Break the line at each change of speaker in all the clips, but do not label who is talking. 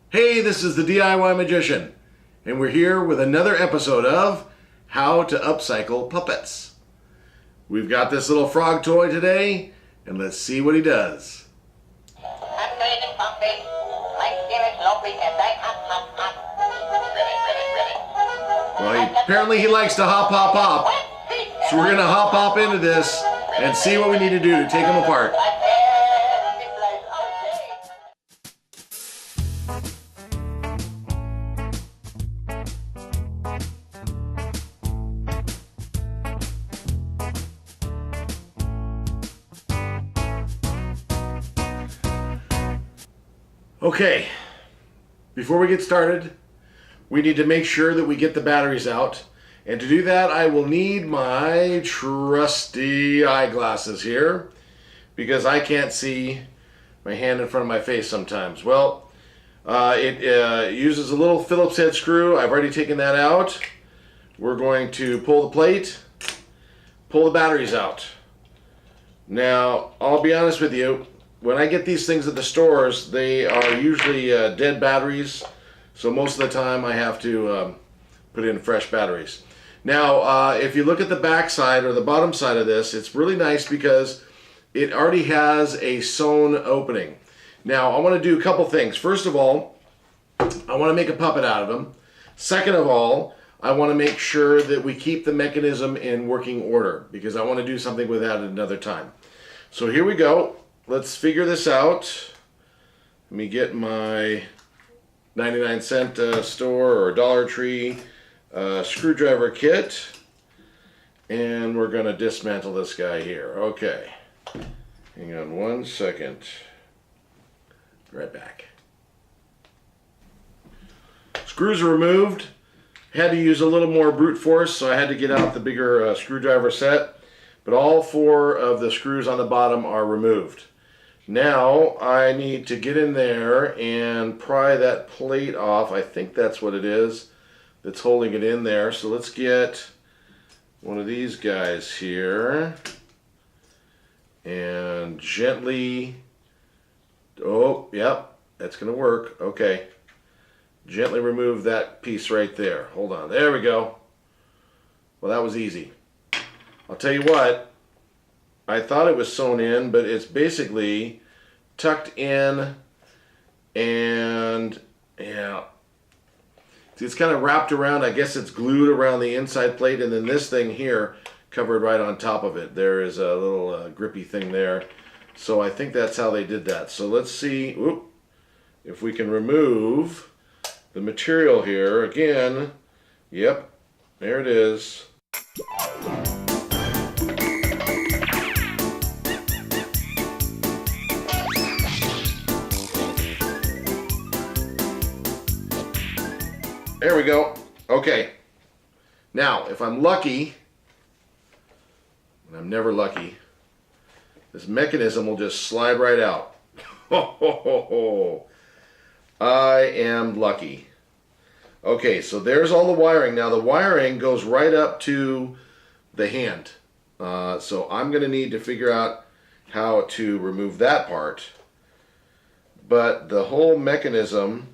Hey, this is the DIY Magician, and we're here with another episode of How to Upcycle Puppets. We've got this little frog toy today, and let's see what he does. Well, apparently he likes to hop, hop, hop. So we're going to hop into this and see what we need to do to take him apart. Okay, before we get started, we need to make sure that we get the batteries out. And to do that, I will need my trusty eyeglasses here because I can't see my hand in front of my face sometimes. Well, it uses a little Phillips head screw. I've already taken that out. We're going to pull the plate, pull the batteries out. Now, I'll be honest with you. When I get these things at the stores, they are usually dead batteries, so most of the time I have to put in fresh batteries. Now, if you look at the back side or the bottom side of this, it's really nice because it already has a sewn opening. Now, I want to do a couple things. First of all, I want to make a puppet out of them. Second of all, I want to make sure that we keep the mechanism in working order because I want to do something with that at another time. So here we go. Let's figure this out. Let me get my 99-cent store or Dollar Tree screwdriver kit, and we're going to dismantle this guy here. Okay, hang on one second. Be right back. Screws are removed. Had to use a little more brute force, so I had to get out the bigger screwdriver set, but all 4 of the screws on the bottom are removed. Now I need to get in there and pry that plate off. I think that's what it is that's holding it in there. So let's get one of these guys here and gently, oh, yep, that's gonna work. Okay, gently remove that piece right there. Hold on, there we go. Well, that was easy. I'll tell you what, I thought it was sewn in, but it's basically tucked in, and yeah, it's kind of wrapped around. I guess it's glued around the inside plate, and then this thing here covered right on top of it. There is a little grippy thing there, so I think that's how they did that. So let's see if we can remove the material here again. Yep, there it is. There we go. Okay. Now, if I'm lucky, and I'm never lucky, this mechanism will just slide right out. I am lucky. Okay, so there's all the wiring. Now, the wiring goes right up to the hand. So I'm going to need to figure out how to remove that part. But the whole mechanism,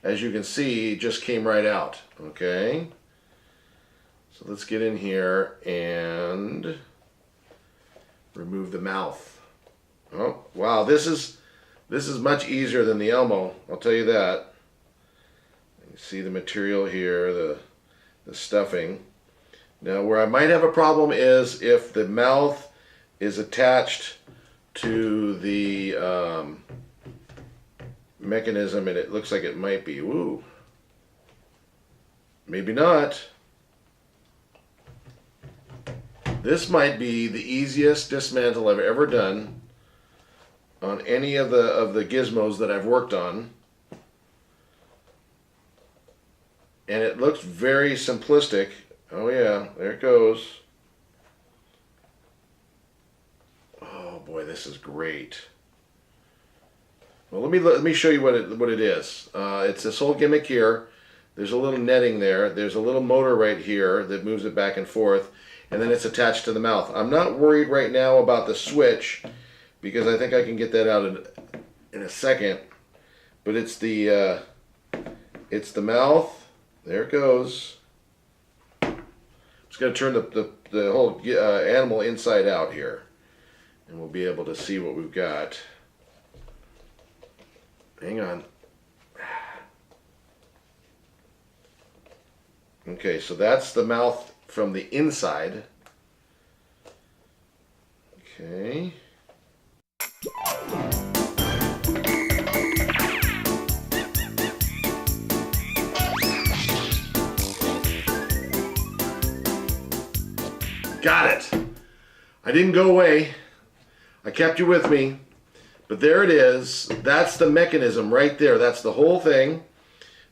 as you can see, just came right out. Okay, so let's get in here and remove the mouth. Oh wow, this is much easier than the Elmo, I'll tell you that. You see the material here, the stuffing. Now where I might have a problem is if the mouth is attached to the mechanism, and it looks like it might be. Ooh, maybe not. This might be the easiest dismantle I've ever done on any of the gizmos that I've worked on, and it looks very simplistic. Oh yeah, there it goes. Oh boy, this is great. Well, let me show you what it is. It's this whole gimmick here. There's a little netting there. There's a little motor right here that moves it back and forth, and then it's attached to the mouth. I'm not worried right now about the switch because I think I can get that out in a second. But it's the It's the mouth. There it goes. I'm just going to turn the whole animal inside out here. And we'll be able to see what we've got. Hang on. Okay, so that's the mouth from the inside. Okay. Got it. I didn't go away. I kept you with me. But there it is. That's the mechanism right there. That's the whole thing.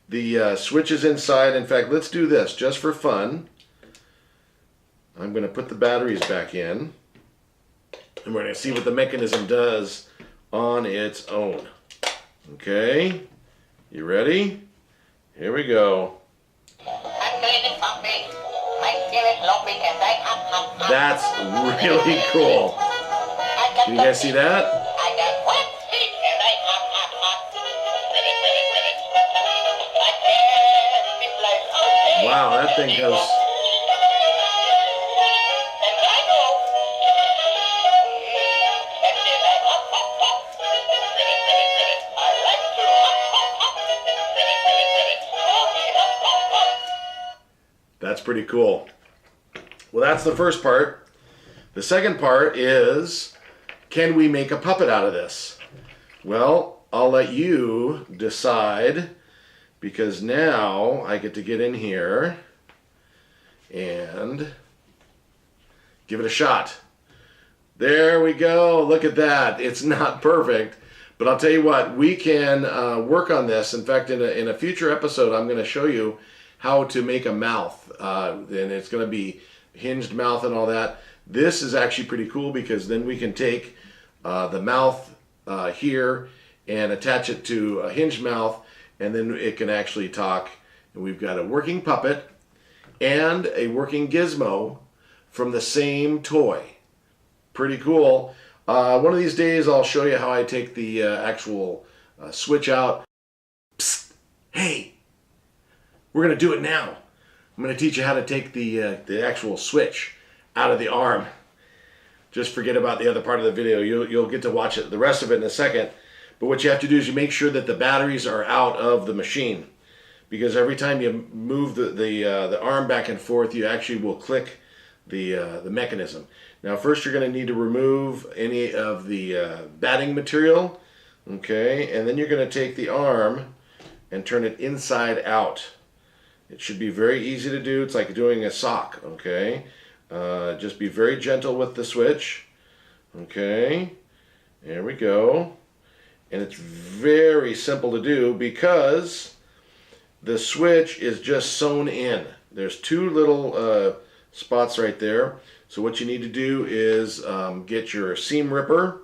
The switch is inside. In fact, let's do this just for fun. I'm going to put the batteries back in. And we're going to see what the mechanism does on its own. Okay. You ready? Here we go. That's really cool. Can you guys see that? Wow, that thing goes. That's pretty cool. Well, that's the first part. The second part is, can we make a puppet out of this? Well, I'll let you decide, because now I get to get in here and give it a shot. There we go. Look at that. It's not perfect, but I'll tell you what, we can work on this. In fact, in a future episode, I'm going to show you how to make a mouth, and it's going to be hinged mouth and all that. This is actually pretty cool, because then we can take the mouth here and attach it to a hinged mouth, and then it can actually talk. And we've got a working puppet and a working gizmo from the same toy. Pretty cool. One of these days I'll show you how I take the actual switch out. Psst, hey, we're going to do it now. I'm going to teach you how to take the actual switch out of the arm. Just forget about the other part of the video. You'll get to watch it, the rest of it, in a second. But what you have to do is you make sure that the batteries are out of the machine, because every time you move the arm back and forth, you actually will click the mechanism. Now, first you're going to need to remove any of the batting material, okay, and then you're going to take the arm and turn it inside out. It should be very easy to do. It's like doing a sock, okay? Just be very gentle with the switch, okay? There we go. And it's very simple to do, because the switch is just sewn in. There's two little spots right there. So what you need to do is get your seam ripper,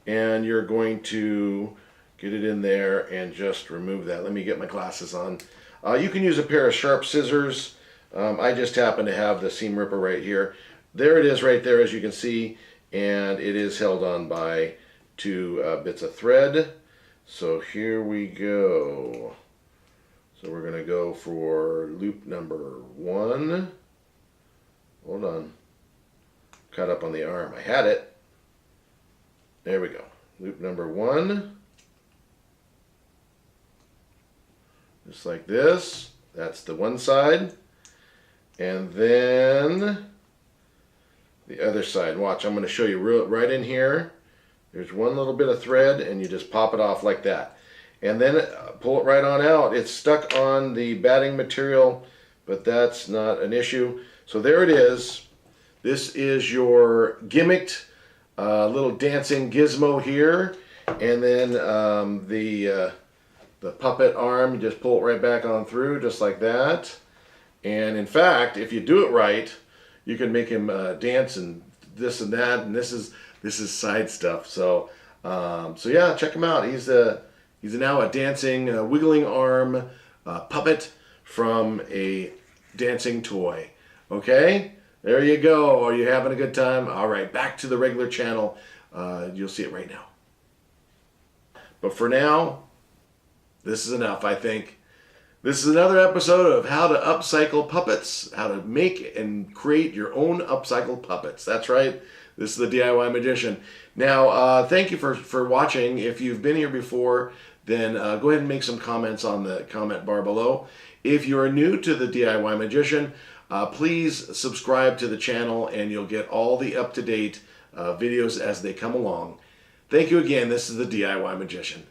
and you're going to get it in there and just remove that. Let me get my glasses on. You can use a pair of sharp scissors. I just happen to have the seam ripper right here. There it is right there, as you can see, and it is held on by two bits of thread. So here we go. So we're going to go for loop number 1. Hold on. Cut up on the arm. I had it. There we go. Loop number 1. Just like this. That's the one side. And then the other side. Watch, I'm going to show you right in here. There's one little bit of thread, and you just pop it off like that. And then pull it right on out. It's stuck on the batting material, but that's not an issue. So there it is. This is your gimmicked little dancing gizmo here. And then the puppet arm, you just pull it right back on through, just like that. And in fact, if you do it right, you can make him dance and this and that, and this is side stuff. So so yeah, check him out. He's now a dancing, wiggling arm puppet from a dancing toy. Okay, there you go. Are you having a good time? All right, back to the regular channel. You'll see it right now. But for now, This is enough, I think. This is another episode of how to upcycle puppets, how to make and create your own upcycled puppets. That's right. This is the DIY Magician. Now, thank you for watching. If you've been here before, then go ahead and make some comments on the comment bar below. If you're new to the DIY Magician, please subscribe to the channel and you'll get all the up-to-date videos as they come along. Thank you again. This is the DIY Magician.